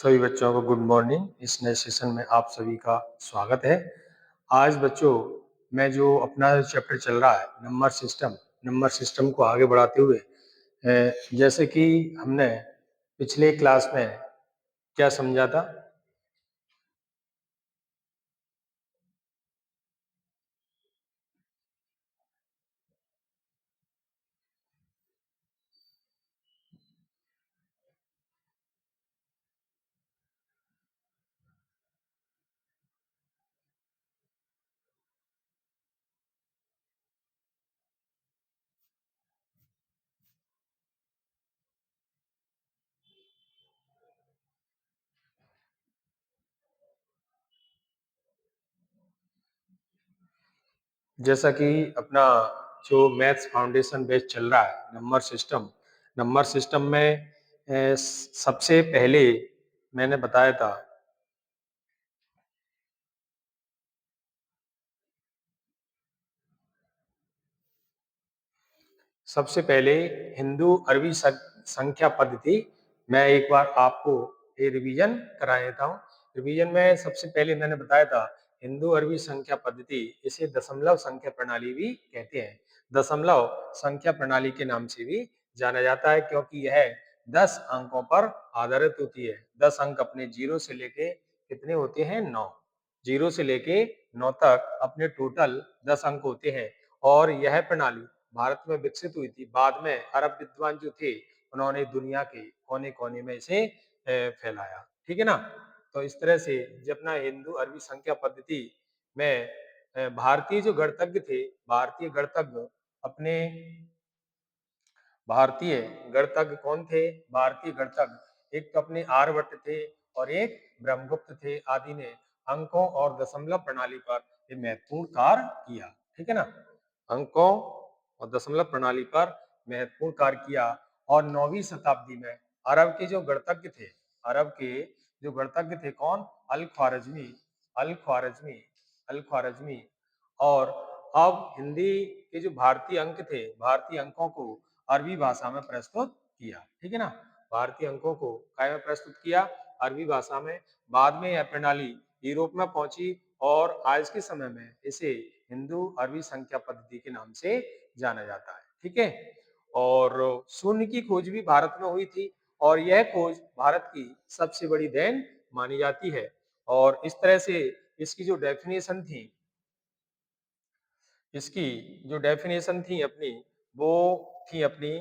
सभी बच्चों को गुड मॉर्निंग। इस नए सेशन में आप सभी का स्वागत है। आज बच्चों मैं जो अपना चैप्टर चल रहा है नंबर सिस्टम को आगे बढ़ाते हुए जैसे कि हमने पिछले क्लास में क्या समझा था। जैसा कि अपना जो मैथ्स फाउंडेशन बेस चल रहा है नंबर सिस्टम में सबसे पहले मैंने बताया था। सबसे पहले हिंदू अरबी संख्या पद्धति, मैं एक बार आपको ये रिवीजन करा देता हूँ। रिवीजन में सबसे पहले मैंने बताया था हिंदू अरबी संख्या पद्धति, इसे दशमलव संख्या प्रणाली भी कहते हैं। दशमलव संख्या प्रणाली के नाम से भी जाना जाता है क्योंकि यह 10 अंकों पर आधारित होती है। 10 अंक अपने जीरो से लेके कितने होते हैं? 9। जीरो से लेके 9 तक अपने टोटल 10 अंक होते हैं और यह प्रणाली भारत में विकसित हुई थी। बाद में अरब विद्वान जो थे उन्होंने दुनिया के कोने कोने में इसे फैलाया। ठीक है ना। तो इस तरह से जब अपना हिंदू अरबी संख्या पद्धति में भारतीय जो गणतज्ञ थे, भारतीय गणतज्ञ अपने भारतीय गणतज्ञ कौन थे? भारतीय गणतज्ञ एक तो अपने आर्यभट्ट थे और एक ब्रह्मगुप्त थे आदि ने अंकों और दशमलव प्रणाली पर ये महत्वपूर्ण कार्य किया। ठीक है ना। अंकों और दशमलव प्रणाली पर महत्वपूर्ण कार्य किया और 9वीं शताब्दी में अरब के जो गणतज्ञ थे, अरब के जो गणतज्ञ थे कौन? अल ख्वारिज़मी, अल ख्वारिज़मी, अल ख्वारिज़मी। और अब हिंदी के जो भारतीय अंक थे, भारतीय अंकों को अरबी भाषा में प्रस्तुत किया। ठीक है ना। भारतीय अंकों को काय में प्रस्तुत किया? अरबी भाषा में। बाद में यह प्रणाली यूरोप में पहुंची और आज के समय में इसे हिंदू अरबी संख्या पद्धति के नाम से जाना जाता है। ठीक है। और शून्य की खोज भी भारत में हुई थी और यह खोज भारत की सबसे बड़ी देन मानी जाती है। और इस तरह से इसकी जो डेफिनेशन थी, इसकी जो डेफिनेशन थी अपनी, वो थी अपनी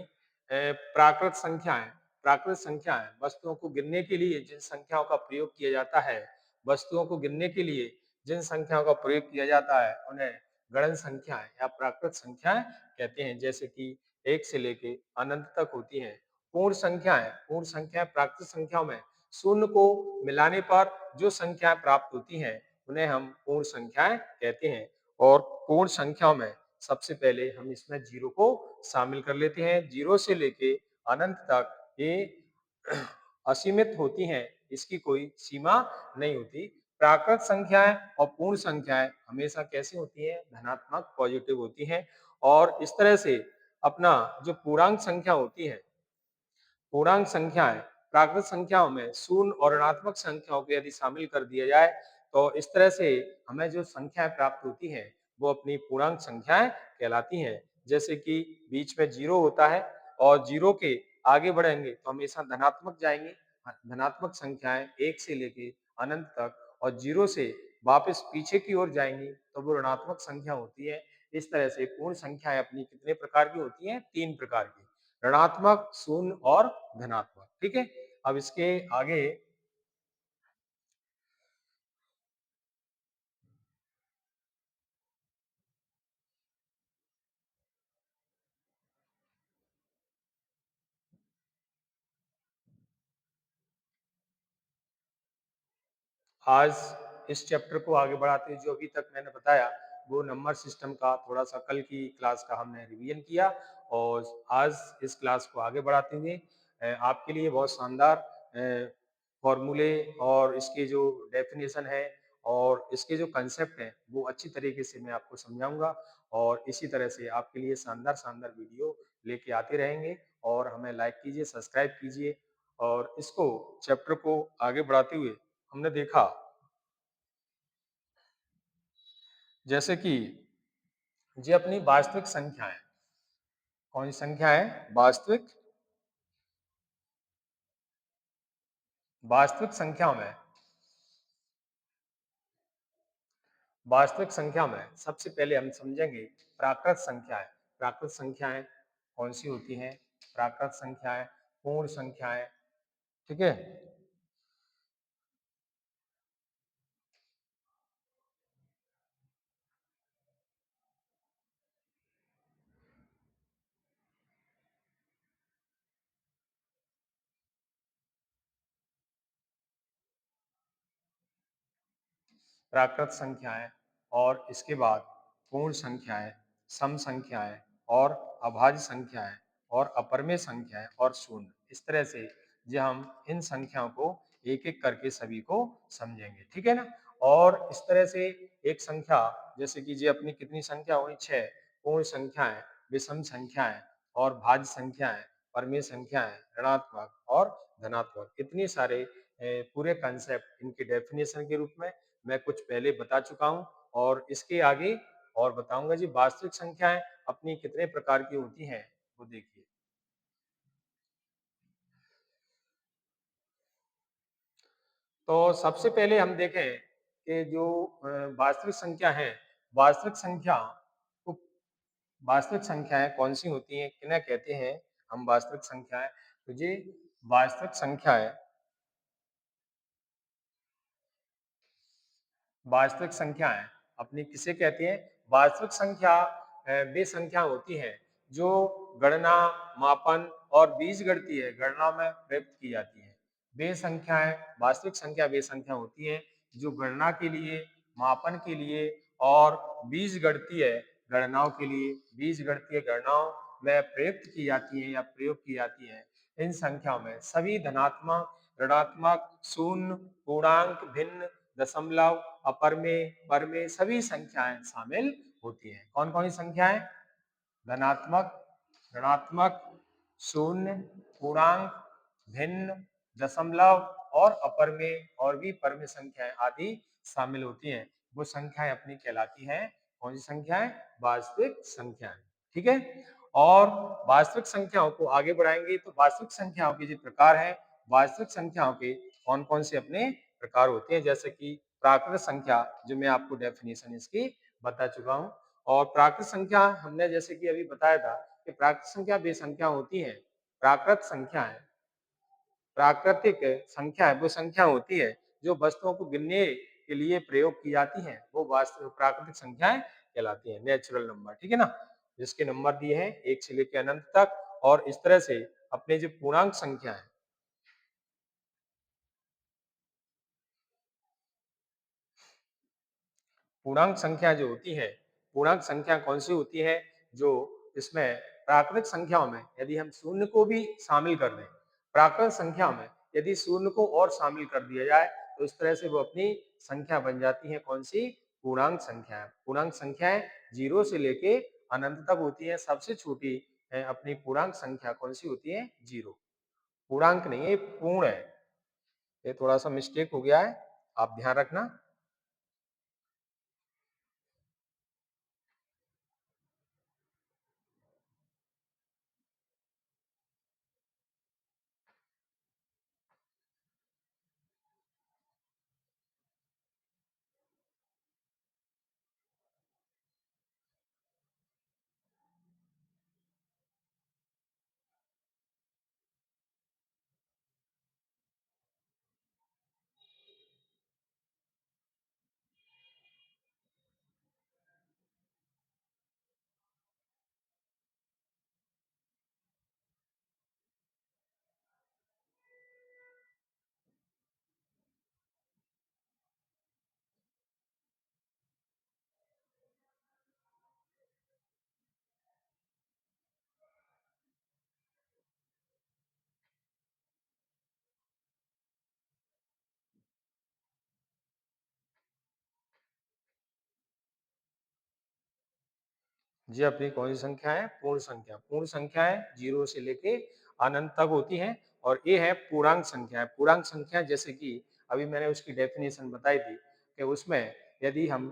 प्राकृत संख्याएं। प्राकृत संख्याएं वस्तुओं को गिनने के लिए जिन संख्याओं का प्रयोग किया जाता है, वस्तुओं को गिनने के लिए जिन संख्याओं का प्रयोग किया जाता है उन्हें गणन संख्याएं या प्राकृत संख्याएं कहते हैं। जैसे कि 1 से लेके अनंत तक होती हैं। पूर्ण संख्याएं प्राकृत संख्याओं में शून्य को मिलाने पर जो संख्याएं प्राप्त होती हैं उन्हें हम पूर्ण संख्याएं कहते हैं। और पूर्ण संख्याओं में सबसे पहले हम इसमें जीरो को शामिल कर लेते हैं। जीरो से लेके अनंत तक ये असीमित होती हैं, इसकी कोई सीमा नहीं होती। प्राकृत संख्याएं और पूर्ण संख्याएं हमेशा कैसे होती हैं? धनात्मक, पॉजिटिव होती हैं। और इस तरह से अपना जो पूर्णांक संख्या होती है, पूर्णांक संख्याएं प्राकृत संख्याओं में शून्य और ऋणात्मक संख्याओं को यदि शामिल कर दिया जाए तो इस तरह से हमें जो संख्याएं प्राप्त होती हैं वो अपनी पूर्णांक संख्याएं कहलाती हैं। जैसे कि बीच में जीरो होता है और जीरो के आगे बढ़ेंगे तो हमेशा धनात्मक जाएंगे। धनात्मक संख्याएं 1 से लेके अनंत तक, और जीरो से वापस पीछे की ओर जाएंगी तो वो ऋणात्मक संख्या होती है। इस तरह से पूर्ण संख्याएं अपनी कितने प्रकार की होती हैं? 3 प्रकार की, ऋणात्मक, शून्य और धनात्मक। ठीक है। अब इसके आगे आज इस चैप्टर को आगे बढ़ाते हुए जो अभी तक मैंने बताया वो नंबर सिस्टम का थोड़ा सा कल की क्लास का हमने रिवीजन किया और आज इस क्लास को आगे बढ़ाते हुए आपके लिए बहुत शानदार फॉर्मूले और इसके जो डेफिनेशन है और इसके जो कंसेप्ट हैं वो अच्छी तरीके से मैं आपको समझाऊंगा और इसी तरह से आपके लिए शानदार शानदार वीडियो लेके आते रहेंगे। और हमें लाइक कीजिए, सब्सक्राइब कीजिए और इसको चैप्टर को आगे बढ़ाते हुए हमने देखा जैसे कि ये अपनी वास्तविक संख्या है। कौन सी संख्या है? वास्तविक संख्या में वास्तविक संख्या में सबसे पहले हम समझेंगे प्राकृत संख्याएं। प्राकृत संख्याएं कौन सी होती हैं? प्राकृत संख्याएं पूर्ण संख्याएं। ठीक है। प्राकृत संख्याएं और इसके बाद पूर्ण संख्याएं, सम संख्याएं और अभाज्य संख्याएं और अपरमेय संख्याएं और शून्य। इस तरह से जो हम इन संख्याओं को एक एक करके सभी को समझेंगे। ठीक है ना? और इस तरह से एक संख्या जैसे कि ये अपनी कितनी संख्या हुई? 6 पूर्ण संख्याएं, विषम संख्याएं और भाज्य संख्याएं, परमेय संख्याएं, ऋणात्मक और धनात्मक। इतने सारे पूरे कंसेप्ट इनके डेफिनेशन के रूप में मैं कुछ पहले बता चुका हूं और इसके आगे और बताऊंगा जी। वास्तविक संख्याएं अपनी कितने प्रकार की होती हैं वो देखिए। तो सबसे पहले हम देखें कि जो वास्तविक संख्या है, वास्तविक संख्या को वास्तविक संख्याएं कौन सी होती हैं, किन्हें कहते हैं हम वास्तविक संख्याएं? तो जी वास्तविक संख्याएं वास्तविक संख्याएं अपनी किसे कहते हैं? वास्तविक संख्या वे संख्या होती हैं जो गणना, मापन और बीजगणितीय गणना में प्रयुक्त की जाती हैं। वे संख्याएं वास्तविक संख्या वे संख्या होती हैं जो गणना के लिए, मापन के लिए और बीजगणितीय गणनाओं के लिए, बीजगणितीय गणनाओं में प्रयुक्त की जाती हैं या प्रयोग की जाती हैं। इन संख्याओं में सभी धनात्मक, ऋणात्मक, शून्य, पूर्णांक, भिन्न, दशमलव, अपरमेय, परमेय सभी संख्याएं शामिल होती हैं। कौन कौन सी संख्याएं? धनात्मक, ऋणात्मक, शून्य, पूर्णांक, भिन्न, दशमलव और अपरमेय और भी परमेय संख्याएं आदि शामिल होती हैं। वो संख्याएं अपनी कहलाती हैं कौन सी संख्याएं? वास्तविक संख्याएं। ठीक है। और वास्तविक संख्याओं को आगे बढ़ाएंगे तो वास्तविक संख्याओं के जो प्रकार हैं, वास्तविक संख्याओं के कौन कौन से अपने प्रकार होते हैं, जैसे कि प्राकृत संख्या जो मैं आपको डेफिनेशन इसकी बता चुका हूं। और प्राकृत संख्या हमने जैसे कि अभी बताया था कि प्राकृत संख्या वे संख्या होती है, प्राकृत संख्याएं प्राकृतिक संख्या है वो संख्या होती है जो वस्तुओं को गिनने के लिए प्रयोग की जाती हैं, वो वास्तविक प्राकृतिक संख्याएं कहलाती हैं, नेचुरल नंबर। ठीक है ना? जिसके नंबर दिए हैं 1 से लेकर अनंत तक। और इस तरह से अपने जो पूर्णांक संख्या है, पूर्णांक संख्या जो होती है, पूर्णांक संख्या कौन सी होती है? जो इसमें प्राकृतिक संख्याओं में यदि हम शून्य को भी शामिल कर दें, प्राकृतिक संख्या में यदि शून्य को और शामिल कर दिया जाए तो इस तरह से वो अपनी संख्या बन जाती है कौन सी? पूर्णांक संख्या। पूर्णांक संख्याएं 0 से लेके अनंत तक होती है। सबसे छोटी अपनी पूर्णांक संख्या कौन सी होती है? 0। पूर्णांक नहीं है, पूर्ण है। ये थोड़ा सा मिस्टेक हो गया है, आप ध्यान रखना। जी अपनी कौन सी संख्या है? पूर्ण संख्या। पूर्ण संख्याएं 0 से लेके अनंत तक होती हैं और ये है पूर्णांक संख्या। पूर्णांक संख्या जैसे कि अभी मैंने उसकी डेफिनेशन बताई थी कि उसमें यदि हम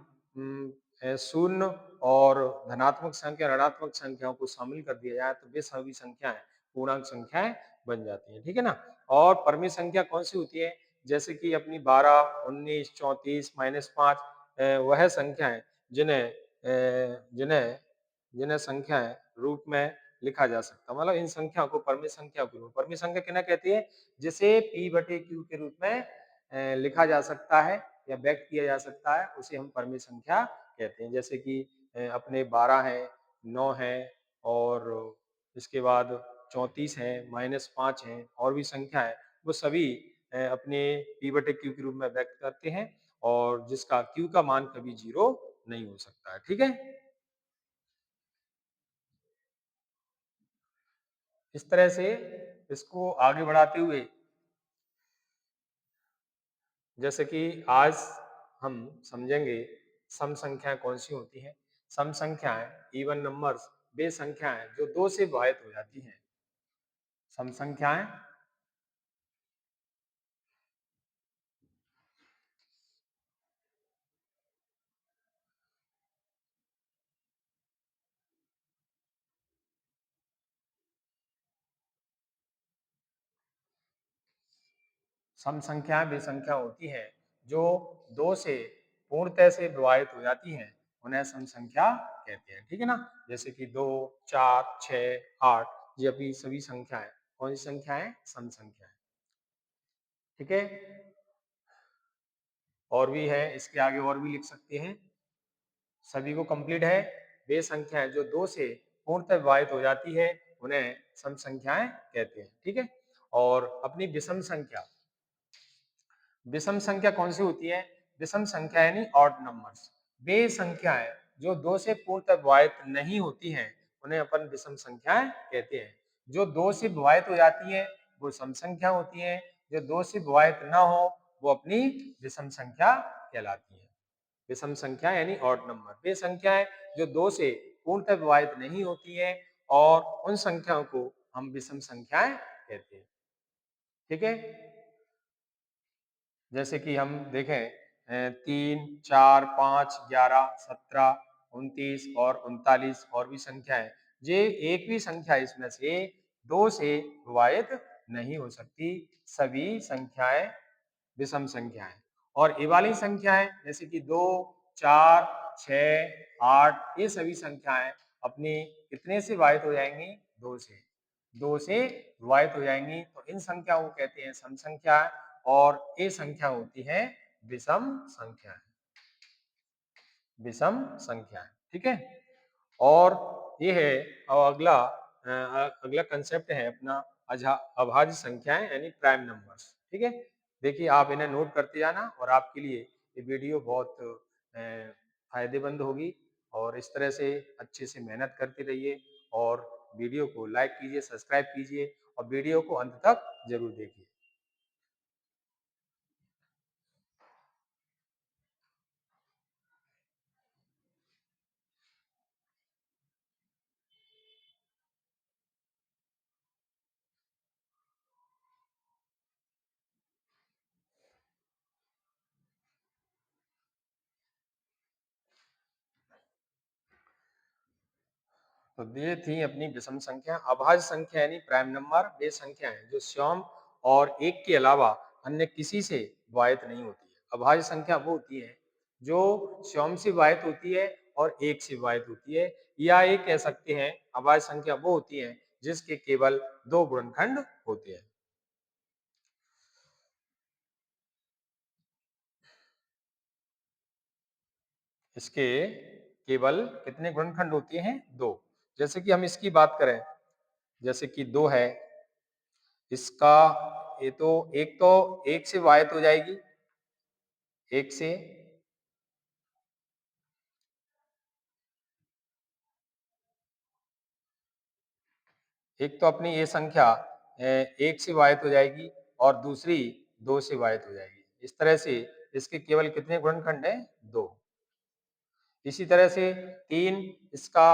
शून्य और धनात्मक संख्या, ऋणात्मक संख्याओं को शामिल कर दिया जाए तो वे सभी संख्याएं पूर्णांक संख्याएं बन जाती हैं, ठीक है ना। और परमीय संख्या कौन सी होती है, जैसे कि अपनी 12, 19, 34, -5 वह संख्याएं जिन्हें जिन्हें जिन्हें संख्याएं रूप में लिखा जा सकता है। मतलब इन संख्याओं को परमीय संख्या के रूप, परमीय संख्या किन्हें कहती है, जिसे p बटे q के रूप में लिखा जा सकता है या व्यक्त किया जा सकता है, उसे हम परमीय संख्या कहते हैं। जैसे कि अपने 12 है, 9 है और इसके बाद 34 है, -5 है और भी संख्या है, वो सभी अपने p बटे q के रूप में व्यक्त करते हैं और जिसका q का मान कभी 0 नहीं हो सकता है, ठीक है। इस तरह से इसको आगे बढ़ाते हुए जैसे कि आज हम समझेंगे सम संख्याएं कौन सी होती हैं। सम संख्याएं इवन नंबर्स वे संख्याएं जो 2 से विभाजित हो जाती हैं। सम संख्याएं सम संख्याएं वे संख्या होती हैं जो 2 से पूर्णतः से विभाजित हो जाती हैं, उन्हें सम संख्या कहते हैं, ठीक है ना। जैसे कि 2, 4, 6, 8 ये अभी सभी संख्याएं कौन सी संख्याएं, सम संख्याएं, ठीक है। और भी है, इसके आगे और भी लिख सकते हैं। सभी को कंप्लीट है। वे संख्याएं जो 2 से पूर्णतः विभाजित हो जाती है उन्हें सम संख्याएं कहते हैं, ठीक है। और अपनी विषम संख्या, विषम संख्या कौन सी होती है, विषम संख्या यानी ऑड नंबर्स वे संख्याएं जो 2 से पूर्णतः विभाजित नहीं होती हैं उन्हें अपन विषम संख्याएं कहते हैं। जो 2 से विभाजित हो जाती है वो सम संख्या होती है, जो 2 से विभाजित ना हो वो अपनी विषम संख्या कहलाती है। विषम संख्या यानी ऑड नंबर वे संख्याएं जो 2 से पूर्णतः विभाजित नहीं होती हैं और उन संख्याओं को हम विषम संख्याएं कहते हैं, ठीक है। जैसे कि हम देखें 3, 4, 5, 11, 17, 29 और 39 और भी संख्याएं, ये एक भी संख्या इसमें से 2 से विभाजित नहीं हो सकती। सभी संख्याएं विषम संख्याएं और ये वाली संख्याएं जैसे कि 2, 4, 6, 8 ये सभी संख्याएं अपनी कितने से विभाजित हो जाएंगी, 2 से, 2 से विभाजित हो जाएंगी। तो इन संख्याओं को कहते हैं सम संख्या और ये संख्या होती है विषम संख्या, विषम संख्या, ठीक है। और ये है अब अगला कंसेप्ट है अपना अभाज्य संख्याएं यानी प्राइम नंबर्स, ठीक है। देखिए आप इन्हें नोट करते जाना और आपके लिए ये वीडियो बहुत फायदेमंद होगी और इस तरह से अच्छे से मेहनत करते रहिए और वीडियो को लाइक कीजिए, सब्सक्राइब कीजिए और वीडियो को अंत तक जरूर देखिए। तो ये थी अपनी विषम संख्या। अभाज्य संख्या यानी प्राइम नंबर वे संख्याएं जो स्वयं और एक के अलावा अन्य किसी से विभाजित नहीं होती है। अभाज्य संख्या वो होती है जो स्वयं से विभाजित होती है और एक से विभाजित होती है, या ये कह सकते हैं अभाज्य संख्या वो होती है जिसके केवल 2 गुणनखंड होते हैं। इसके केवल कितने गुणनखंड होते हैं, 2। जैसे कि हम इसकी बात करें, जैसे कि 2 है, इसका ये तो एक से विभाजित हो जाएगी, एक से, एक तो अपनी ये संख्या एक से विभाजित हो जाएगी और दूसरी 2 से विभाजित हो जाएगी। इस तरह से इसके केवल कितने गुणनखंड हैं, 2। इसी तरह से 3 इसका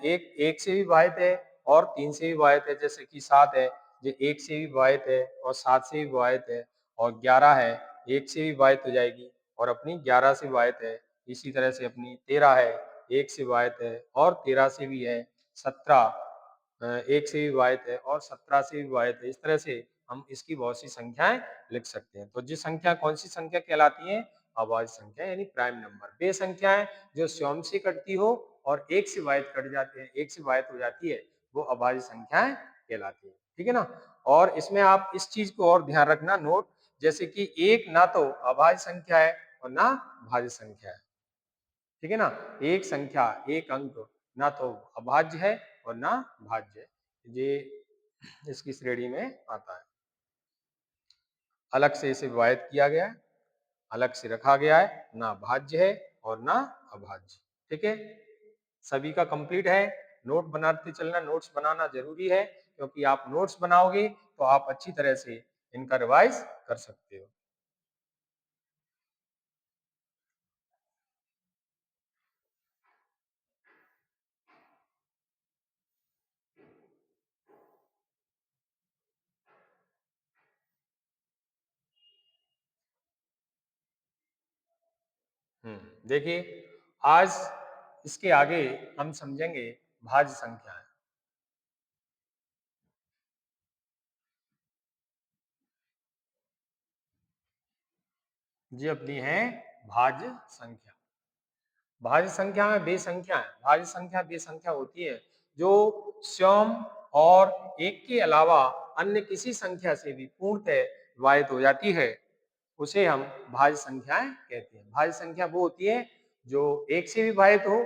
एक से भी विभाजित है और 3 से भी विभाजित है, जैसे कि 7 है, जो 1 से भी विभाजित है और 7 से भी विभाजित है, और 11 है 1 से भी विभाजित हो जाएगी और अपनी 11 से विभाजित है। इसी तरह से अपनी 13 है 1 से विभाजित है और 13 से भी है। 17 1 से भी विभाजित है और 17 से भी विभाजित है। इस तरह से हम इसकी बहुत सी संख्याएं लिख सकते हैं। तो ये संख्या कौन सी संख्या कहलाती है? अभाज्य संख्या यानी प्राइम नंबर। वे संख्याएं जो स्वयं से कटती हो और 1 से विभाजित कट जाते हैं, 1 से विभाजित हो जाती है, वो अभाज्य संख्याएं कहलाती है। ठीक है ना? और इसमें आप इस चीज को और ध्यान रखना नोट, जैसे कि 1 ना तो अभाज्य संख्या है और ना भाज्य संख्या है। ठीक है ना? एक संख्या, एक अंक ना तो अभाज्य है और ना भाज्य है। ये इसकी श्रेणी में आता है। अलग से इसे विभाजित किया गया है, अलग से रखा गया है, ना भाज्य है और ना अभाज्य। ठीक है? सभी का कंप्लीट है। नोट बनाते चलना, नोट्स बनाना जरूरी है, क्योंकि आप नोट्स बनाओगे तो आप अच्छी तरह से इनका रिवाइज कर सकते हो। देखिए, आज इसके आगे हम समझेंगे भाज्य संख्याएं। ये अपनी है भाज्य संख्या। भाज्य संख्या में वे संख्या है, भाज्य संख्या वे संख्या होती है जो स्वयं और एक के अलावा अन्य किसी संख्या से भी पूर्णतः विभाजित हो जाती है, उसे हम भाज्य संख्याएं कहते हैं। भाज्य संख्या वो होती है जो एक से भी विभाजित हो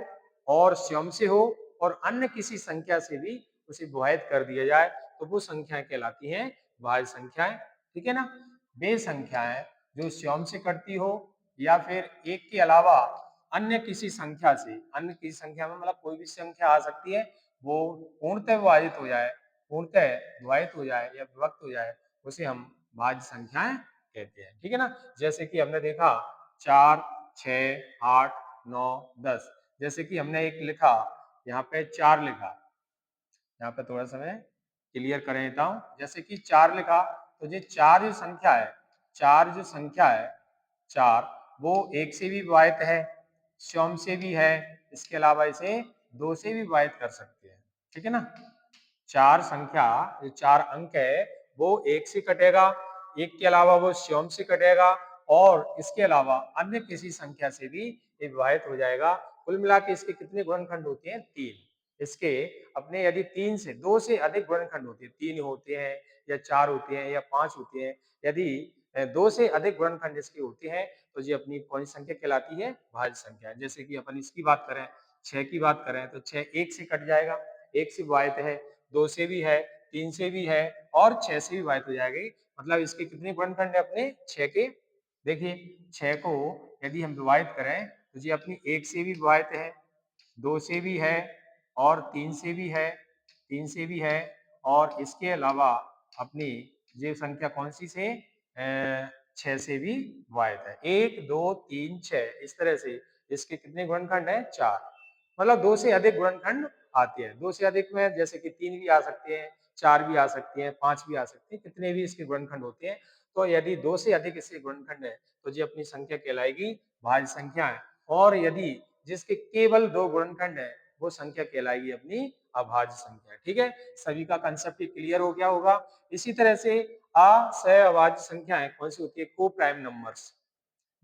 और स्वयं से हो और अन्य किसी संख्या से भी उसे विभाजित कर दिया जाए, तो वो संख्याएं कहलाती हैं भाज्य संख्याएं। ठीक है ना? वे संख्याएं जो स्वयं से कटती हो या फिर एक के अलावा अन्य किसी संख्या से, अन्य किसी संख्या में मतलब कोई भी संख्या आ सकती है, वो पूर्णतः विभाजित हो जाए, पूर्णतः विभाजित हो जाए या विभक्त हो जाए, उसे हम भाज्य संख्याएं कहते हैं। ठीक है ना? जैसे कि हमने देखा 4, 6, 8, 9, 10। जैसे कि हमने एक लिखा, यहाँ पे 4 लिखा, यहाँ पे थोड़ा सा मैं क्लियर कर देता हूँ। जैसे कि 4 लिखा, तो ये 4 जो संख्या है, 4 जो संख्या है, 4 वो 1 से भी विभाजित है, स्वयं से भी है, इसके अलावा इसे 2 से भी विभाजित कर सकते हैं। ठीक है ना? 4 संख्या, जो 4 अंक है, वो 1 से कटेगा, 1 के अलावा वो स्वयं से कटेगा और इसके अलावा अन्य किसी संख्या से भी ये विभाजित हो जाएगा। कुल मिला के इसके कितने गुणनखंड होते हैं? 3। इसके अपने यदि 3 से 2 से अधिक गुणनखंड होते हैं, 3 होते हैं या 4 होते हैं या 5 होते हैं, यदि 2 से अधिक गुणनखंड इसके होते हैं, तो ये अपनी कौन सी संख्या कहलाती है? भाज्य संख्या। जैसे कि अपन इसकी बात करें, 6 की बात करें, तो 6 1 से कट जाएगा, 1 से विभाजित है, 2 से भी है, 3 से भी है और 6 से भी विभाजित हो जाएगी। मतलब इसके कितने गुणनखंड है अपने? 6 के। देखिए, 6 को यदि हम विभाजित करें, तो ये अपनी 1 से भी विभाजित है, 2 से भी है और 3 से भी है, 3 से भी है और इसके अलावा अपनी ये संख्या कौन सी से? 6 से भी विभाजित है। 1, 2, 3, 6 इस तरह से इसके कितने गुणनखंड है? 4। मतलब 2 से अधिक गुणनखंड आते हैं। 2 से अधिक में जैसे कि 3 भी आ सकते हैं, 4 भी आ सकती हैं, 5 भी आ सकती हैं, कितने भी इसके गुणनखंड होते हैं। तो यदि 2 से अधिक इसके गुणनखंड है, तो ये अपनी संख्या कहलाएगी भाज्य संख्या है। और यदि जिसके केवल 2 गुणनखंड है, वो संख्या कहलाएगी अपनी अभाज्य संख्या। ठीक है? सभी का कंसेप्ट क्लियर हो गया होगा। इसी तरह से असहअभाज्य संख्याएं कौन सी होती है? को प्राइम नंबर्स।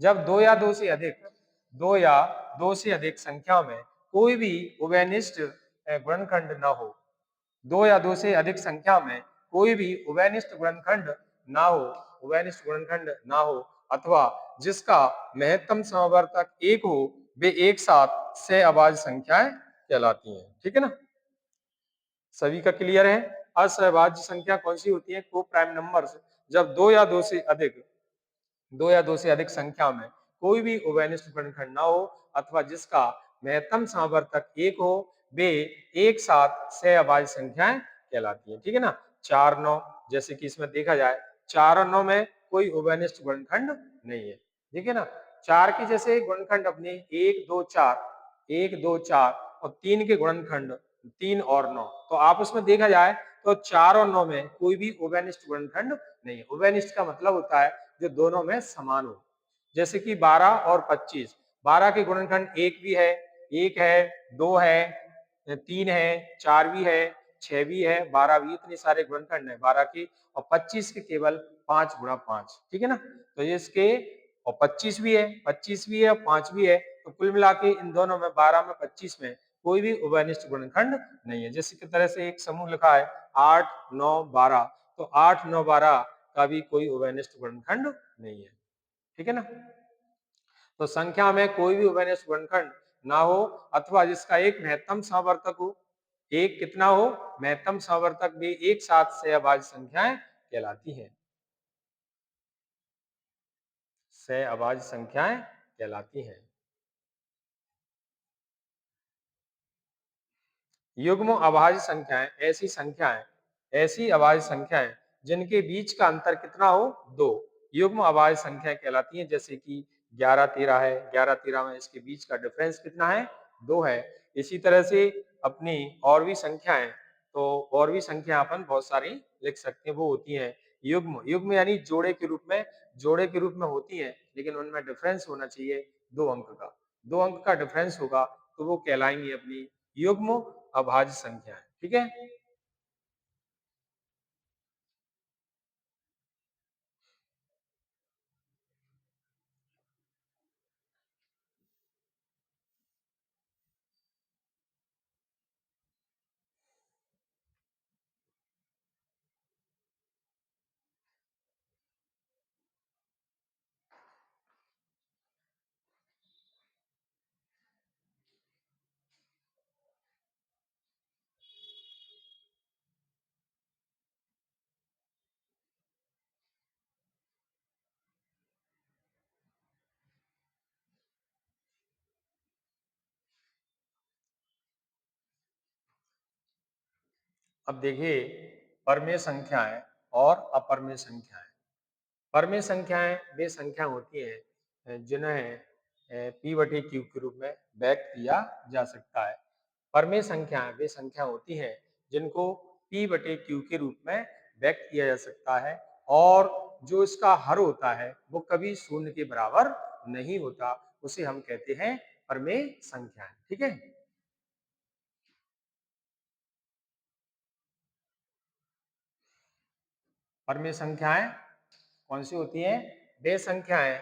जब 2 या 2 से अधिक, 2 या 2 से अधिक संख्याओं में कोई भी उभयनिष्ठ गुणनखंड न हो, 2 या 2 से अधिक संख्या में कोई भी उभयनिष्ठ गुणनखंड ना हो, उभयनिष्ठ गुणनखंड ना हो अथवा जिसका महत्तम समवर्तक 1 हो, वे एक साथ सहअभाज्य संख्याएं कहलाती हैं। ठीक है ना? सभी का क्लियर है? असहभाज्य संख्या कौन सी होती है? को प्राइम नंबर्स। जब 2 या 2 से अधिक, 2 या 2 से अधिक संख्या में कोई भी उभयनिष्ठ गुणनखंड न हो अथवा जिसका महत्तम समवर्तक 1 हो, वे एक साथ सहअभाज्य संख्याएं कहलाती हैं। ठीक है ना? 4, 9 जैसे कि इसमें देखा जाए, 4 और 9 में कोई उभयनिष्ठ गुणनखंड नहीं है। ठीक है ना? 4 के जैसे गुणनखंड अपने 1, 2, 4, 1, 2, 4 और 3 के गुणनखंड 3 और 9। तो आपस में देखा जाए तो 4 और 9 में कोई भी उभयनिष्ठ गुणनखंड नहीं है। उभयनिष्ठ का मतलब होता है जो दोनों में समान हो। जैसे कि 12 और 25, 12 के गुणनखंड 1 भी है, 1 है, 2 है, 3 है, 4 भी है, 6 भी है, 12 भी, इतने सारे गुणनखंड है 12 के। और 25 के केवल 5 गुणा 5, ठीक है ना। तो ये इसके, और 25 भी है, 25 भी है और 5 भी है, तो कुल मिला के इन दोनों में 12 में 25 में कोई भी उभयनिष्ठ गुणनखंड नहीं है। जैसे की तरह से एक समूह लिखा है 8 9 12, तो 8 9 12 का भी कोई उभयनिष्ठ गुणनखंड नहीं है, ठीक है ना। तो संख्या में कोई भी उभयनिष्ठ गुणनखंड ना हो, अथवा जिसका एक महत्तम समवर्तक हो, एक कितना हो, महत्तम समवर्तक भी एक साथ सहअभाज्य संख्याएं कहलाती हैं। सहअभाज्य संख्याएं कहलाती हैं। युग्म अभाज्य संख्याएं ऐसी अभाज्य संख्याएं जिनके बीच का अंतर कितना हो, 2, युग्म अभाज्य संख्याएं कहलाती हैं। जैसे कि 11 13 है, 11 13 में इसके बीच का डिफरेंस कितना है, 2 है। इसी तरह से अपनी और भी संख्याएं, तो और भी संख्या अपन बहुत सारी लिख सकते हैं, वो होती हैं युग्म। युग्म यानी जोड़े के रूप में, जोड़े के रूप में होती हैं, लेकिन उनमें डिफरेंस होना चाहिए 2 अंक का, 2 अंक का डिफरेंस होगा तो वो कहलाएंगी अपनी युग्म अभाज्य संख्याएं, ठीक है। अब देखिए, परमेय संख्याएं और अपरमेय संख्याएं। परमेय संख्याएं वे संख्या होती हैं जिन्हें p बटे q के रूप में व्यक्त किया जा सकता है। परमेय संख्याएं वे संख्या होती हैं जिनको p बटे q के रूप में व्यक्त किया जा सकता है, और जो इसका हर होता है वो कभी शून्य के बराबर नहीं होता, उसे हम कहते हैं परमेय संख्याएं, ठीक है। परमेय संख्याएं कौन सी होती हैं, वे संख्याएं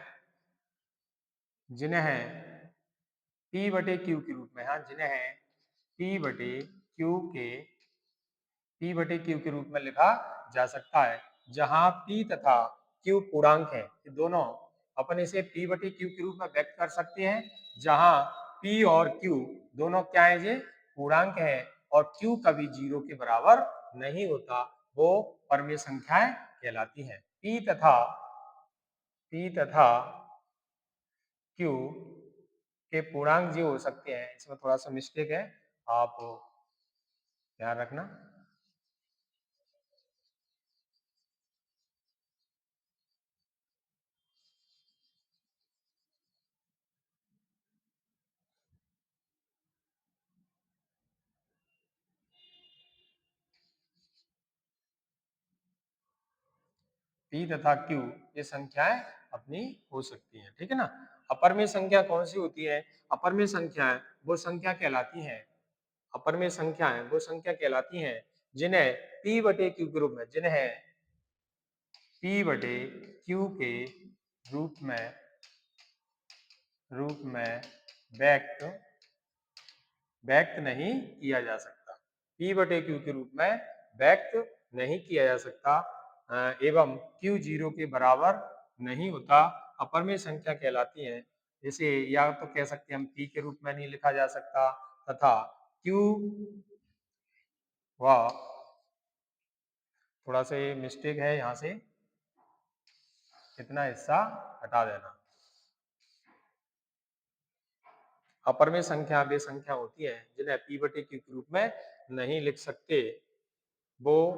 जिन्हें p बटे q के रूप में, हाँ, जिन्हें p बटे q के p बटे q के रूप में लिखा जा सकता है, जहां p तथा q पूर्णांक है। ये दोनों अपन इसे p बटे q के रूप में व्यक्त कर सकते हैं, जहां p और q दोनों क्या है, ये पूर्णांक है, और q कभी 0 के बराबर नहीं होता, वो परमेय संख्याएं कहलाती हैं। p तथा q के पूर्णांक जो हो सकते हैं, इसमें थोड़ा सा मिस्टेक है, आप ध्यान रखना। p तथा q ये संख्याएं अपनी हो सकती हैं, ठीक है ना। अपरमेय संख्या कौन सी होती है, अपरमेय संख्याएं वो संख्या कहलाती हैं, अपरमेय संख्याएं वो संख्या कहलाती हैं जिन्हें p बटे q के रूप में, जिन्हें p बटे q के रूप में व्यक्त व्यक्त नहीं किया जा सकता, p बटे q के रूप में व्यक्त नहीं किया जा सकता, एवं q 0 के बराबर नहीं होता, अपरमेय संख्या कहलाती है। इसे या तो कह सकते हैं हम p के रूप में नहीं लिखा जा सकता, तथा q व थोड़ा सा ये मिस्टेक है, यहाँ से इतना हिस्सा हटा देना। अपरमेय संख्या वे संख्या होती है जिन्हें p बटे q के रूप में नहीं लिख सकते, वो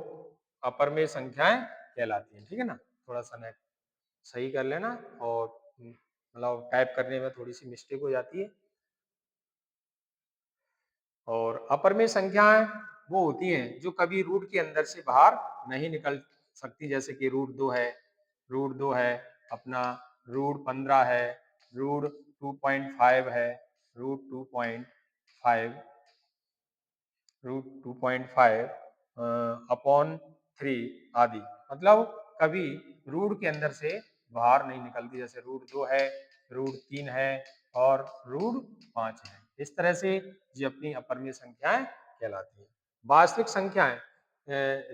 अपरमेय संख्याएं कहलाती हैं, ठीक है ना। थोड़ा सा नेट सही कर लेना, और मतलब टाइप करने में थोड़ी सी मिस्टेक हो जाती है। और अपरिमेय संख्याएँ वो होती हैं जो कभी रूट के अंदर से बाहर नहीं निकल सकती, जैसे कि रूट 2 है, अपना रूट 15 है, रूट 2.5 है, रूट 2.5 रूट 2.5 अपॉन 3 आदि। मतलब कभी रूट के अंदर से बाहर नहीं निकलती, जैसे रूट 2 है, रूट 3 है और रूट 5 है। इस तरह से ये अपनी अपरिमेय संख्याएं कहलाती हैं। वास्तविक संख्याएं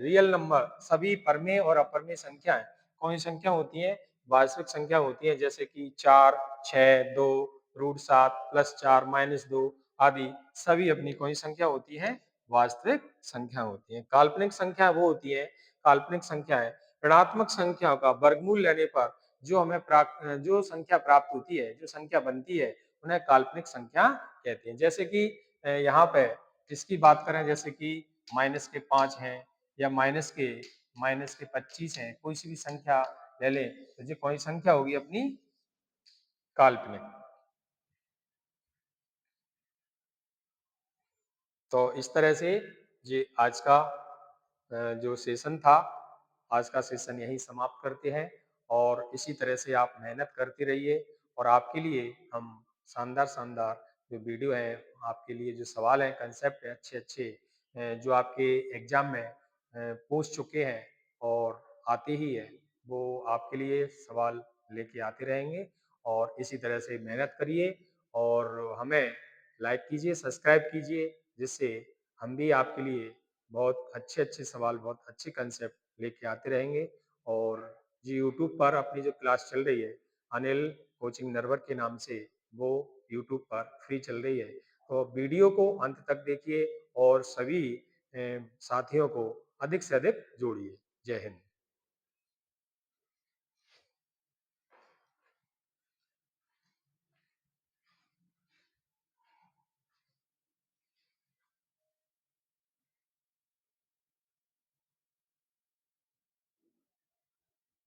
रियल नंबर सभी परमेय और अपरिमेय संख्याएं कौन सी संख्या होती हैं? वास्तविक संख्या होती है, जैसे कि 4, 6, 2, रूट 7, +4, -2 आदि सभी अपनी कौन सी संख्या होती हैं? वास्तविक संख्या होती है। काल्पनिक संख्या वो होती है, काल्पनिक संख्याएं ऋणात्मक संख्याओं का वर्गमूल लेने पर जो संख्या प्राप्त होती है, जो संख्या बनती है, उन्हें काल्पनिक संख्या कहते हैं। जैसे कि यहाँ पे इसकी बात करें, जैसे कि माइनस के 5 हैं या माइनस के 25 हैं, कोई सी भी संख्या ले लें तो ये कौन सी संख्या होगी? अपनी काल्पनिक। तो इस तरह से ये आज का जो सेशन था, आज का सेशन यहीं समाप्त करते हैं और इसी तरह से आप मेहनत करते रहिए और आपके लिए हम शानदार-शानदार जो वीडियो है, आपके लिए जो सवाल हैं, कांसेप्ट है अच्छे-अच्छे जो आपके एग्ज़ाम में पूछ चुके हैं और आते ही हैं, वो आपके लिए सवाल लेके आते रहेंगे और इसी तरह से मेहनत करिए और हमें लाइक कीजिए, सब्सक्राइब कीजिए, जिससे हम भी आपके लिए बहुत अच्छे-अच्छे सवाल, बहुत अच्छे कांसेप्ट लेके आते रहेंगे और जी यूट्यूब पर अपनी जो क्लास चल रही है, अनिल कोचिंग नरवर के नाम से, वो यूट्यूब पर फ्री चल रही है। तो वीडियो को अंत तक देखिए और सभी साथियों को अधिक से अधिक जोड़िए। जय हिंद।